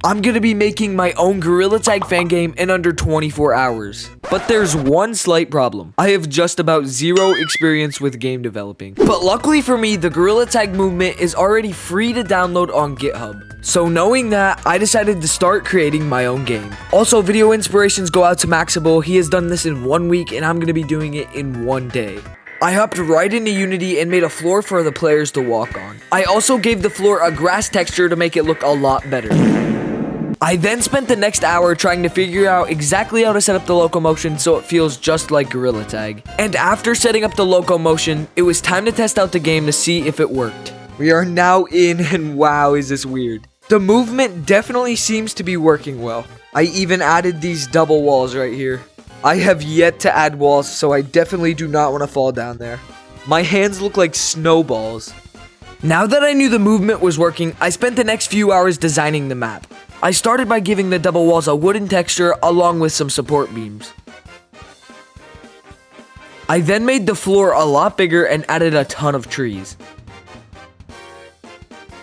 I'm gonna be making my own Gorilla Tag fan game in under 24 hours. But there's one slight problem. I have just about zero experience with game developing. But luckily for me, the Gorilla Tag movement is already free to download on GitHub. So knowing that, I decided to start creating my own game. Also, video inspirations go out to Maxable. He has done this in 1 week and I'm gonna be doing it in 1 day. I hopped right into Unity and made a floor for the players to walk on. I also gave the floor a grass texture to make it look a lot better. I then spent the next hour trying to figure out exactly how to set up the locomotion so it feels just like Gorilla Tag. And after setting up the locomotion, it was time to test out the game to see if it worked. We are now in, and wow, is this weird. The movement definitely seems to be working well. I even added these double walls right here. I have yet to add walls, so I definitely do not want to fall down there. My hands look like snowballs. Now that I knew the movement was working, I spent the next few hours designing the map. I started by giving the double walls a wooden texture along with some support beams. I then made the floor a lot bigger and added a ton of trees.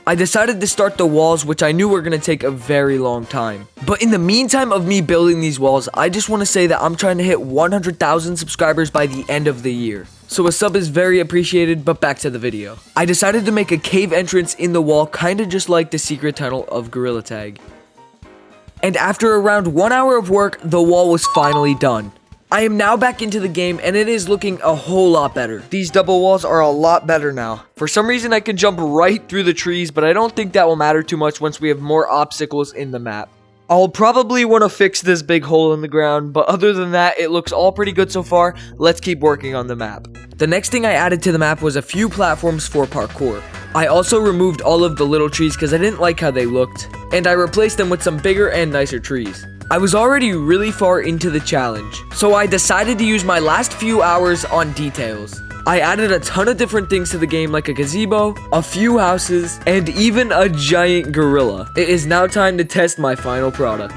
I decided to start the walls, which I knew were going to take a very long time. But in the meantime of me building these walls, I just want to say that I'm trying to hit 100,000 subscribers by the end of the year. So a sub is very appreciated, but back to the video. I decided to make a cave entrance in the wall, kinda just like the secret tunnel of Gorilla Tag. And after around 1 hour of work, the wall was finally done. I am now back into the game and it is looking a whole lot better. These double walls are a lot better now. For some reason I can jump right through the trees, but I don't think that will matter too much once we have more obstacles in the map. I'll probably want to fix this big hole in the ground, but other than that, it looks all pretty good so far. Let's keep working on the map. The next thing I added to the map was a few platforms for parkour. I also removed all of the little trees because I didn't like how they looked, and I replaced them with some bigger and nicer trees. I was already really far into the challenge, so I decided to use my last few hours on details. I added a ton of different things to the game like a gazebo, a few houses, and even a giant gorilla. It is now time to test my final product.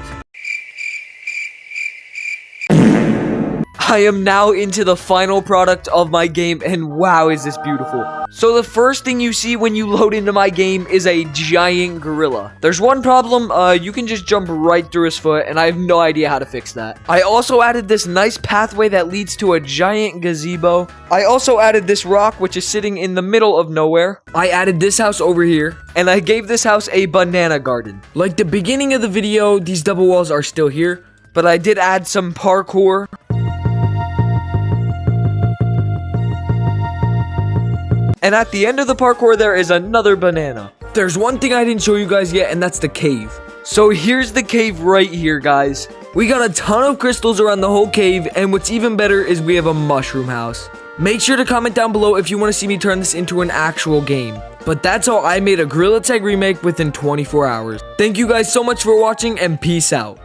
I am now into the final product of my game, and wow, is this beautiful. So the first thing you see when you load into my game is a giant gorilla. There's one problem, you can just jump right through his foot, and I have no idea how to fix that. I also added this nice pathway that leads to a giant gazebo. I also added this rock, which is sitting in the middle of nowhere. I added this house over here, and I gave this house a banana garden. Like the beginning of the video, these double walls are still here, but I did add some parkour. And at the end of the parkour, there is another banana. There's one thing I didn't show you guys yet, and that's the cave. So here's the cave right here, guys. We got a ton of crystals around the whole cave, and what's even better is we have a mushroom house. Make sure to comment down below if you want to see me turn this into an actual game. But that's how I made a Gorilla Tag remake within 24 hours. Thank you guys so much for watching, and peace out.